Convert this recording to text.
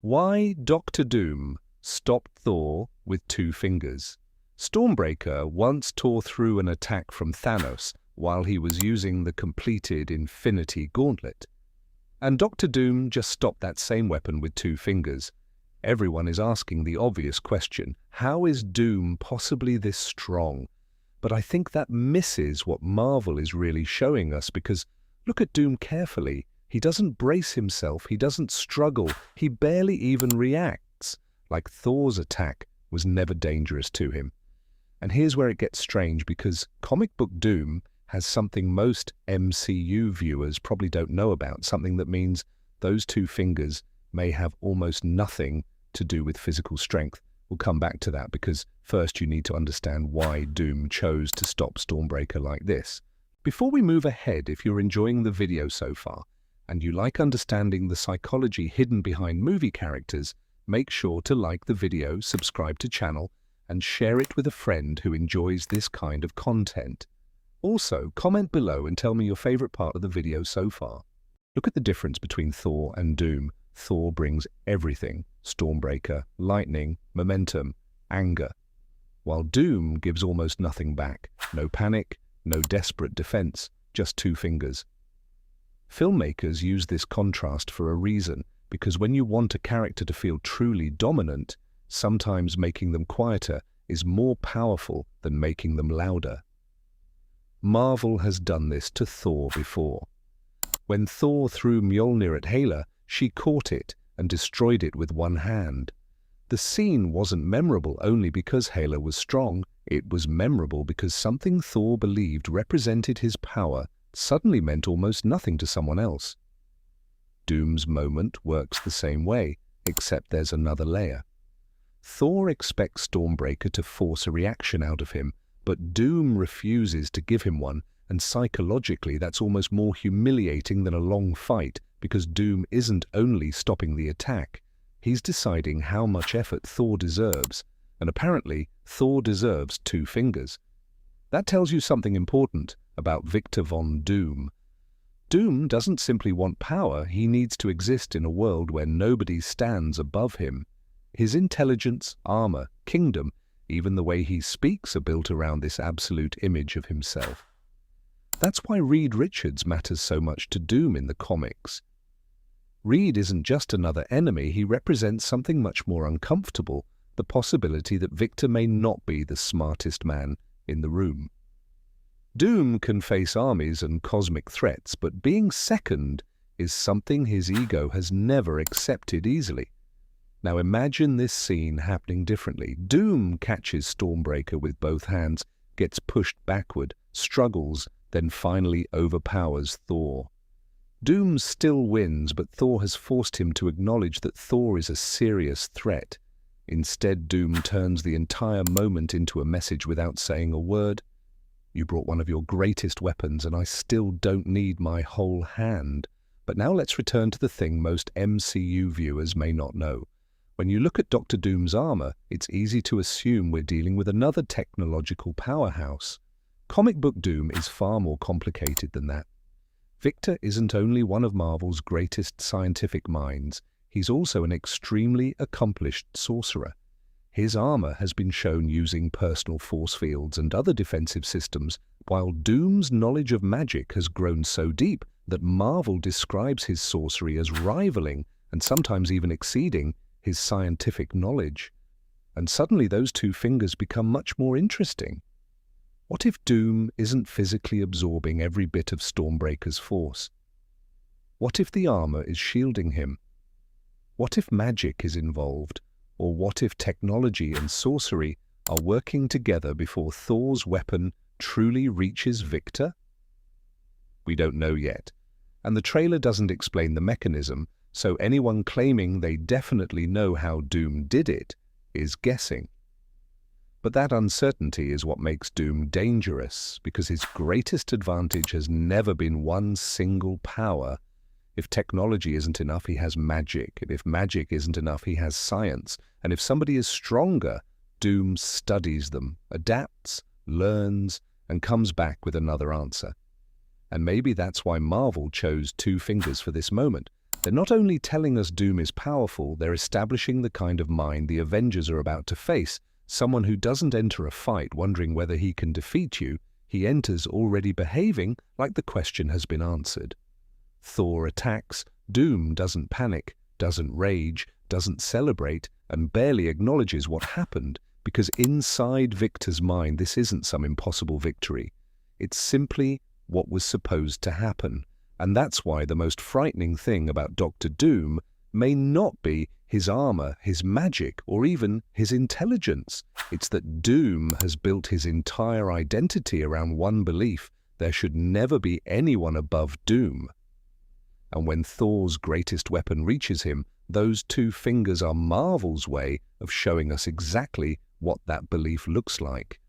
Why Doctor Doom stopped Thor with two fingers. Stormbreaker once tore through an attack from Thanos while he was using the completed Infinity Gauntlet. And Doctor Doom just stopped that same weapon with two fingers. Everyone is asking the obvious question, how is Doom possibly this strong? But I think that misses what Marvel is really showing us, because look at Doom carefully. He doesn't brace himself, he doesn't struggle, he barely even reacts. Like Thor's attack was never dangerous to him. And here's where it gets strange, because comic book Doom has something most MCU viewers probably don't know about, something that means those two fingers may have almost nothing to do with physical strength. We'll come back to that, because first you need to understand why Doom chose to stop Stormbreaker like this. Before we move ahead, if you're enjoying the video so far, and you like understanding the psychology hidden behind movie characters, make sure to like the video, subscribe to channel, and share it with a friend who enjoys this kind of content. Also, comment below and tell me your favorite part of the video so far. Look at the difference between Thor and Doom. Thor brings everything: Stormbreaker, lightning, momentum, anger. While Doom gives almost nothing back. No panic, no desperate defense, just two fingers. Filmmakers use this contrast for a reason, because when you want a character to feel truly dominant, sometimes making them quieter is more powerful than making them louder. Marvel has done this to Thor before. When Thor threw Mjolnir at Hela, she caught it and destroyed it with one hand. The scene wasn't memorable only because Hela was strong. It was memorable because something Thor believed represented his power suddenly meant almost nothing to someone else. Doom's moment works the same way, except there's another layer. Thor expects Stormbreaker to force a reaction out of him, but Doom refuses to give him one, and psychologically that's almost more humiliating than a long fight, because Doom isn't only stopping the attack, he's deciding how much effort Thor deserves, and apparently Thor deserves two fingers. That tells you something important about Victor Von Doom. Doom doesn't simply want power, he needs to exist in a world where nobody stands above him. His intelligence, armor, kingdom, even the way he speaks are built around this absolute image of himself. That's why Reed Richards matters so much to Doom in the comics. Reed isn't just another enemy, he represents something much more uncomfortable, the possibility that Victor may not be the smartest man in the room. Doom can face armies and cosmic threats, but being second is something his ego has never accepted easily. Now imagine this scene happening differently. Doom catches Stormbreaker with both hands, gets pushed backward, struggles, then finally overpowers Thor. Doom still wins, but Thor has forced him to acknowledge that Thor is a serious threat. Instead, Doom turns the entire moment into a message without saying a word. You brought one of your greatest weapons, and I still don't need my whole hand. But now let's return to the thing most MCU viewers may not know. When you look at Doctor Doom's armor, it's easy to assume we're dealing with another technological powerhouse. Comic book Doom is far more complicated than that. Victor isn't only one of Marvel's greatest scientific minds, he's also an extremely accomplished sorcerer. His armor has been shown using personal force fields and other defensive systems, while Doom's knowledge of magic has grown so deep that Marvel describes his sorcery as rivaling, and sometimes even exceeding, his scientific knowledge. And suddenly those two fingers become much more interesting. What if Doom isn't physically absorbing every bit of Stormbreaker's force? What if the armor is shielding him? What if magic is involved? Or what if technology and sorcery are working together before Thor's weapon truly reaches Victor? We don't know yet, and the trailer doesn't explain the mechanism, so anyone claiming they definitely know how Doom did it is guessing. But that uncertainty is what makes Doom dangerous, because his greatest advantage has never been one single power. If technology isn't enough, he has magic. If magic isn't enough, he has science. And if somebody is stronger, Doom studies them, adapts, learns, and comes back with another answer. And maybe that's why Marvel chose two fingers for this moment. They're not only telling us Doom is powerful, they're establishing the kind of mind the Avengers are about to face. Someone who doesn't enter a fight wondering whether he can defeat you, he enters already behaving like the question has been answered. Thor attacks, Doom doesn't panic, doesn't rage, doesn't celebrate, and barely acknowledges what happened, because inside Victor's mind this isn't some impossible victory. It's simply what was supposed to happen. And that's why the most frightening thing about Doctor Doom may not be his armor, his magic, or even his intelligence. It's that Doom has built his entire identity around one belief: there should never be anyone above Doom. And when Thor's greatest weapon reaches him, those 2 fingers are Marvel's way of showing us exactly what that belief looks like.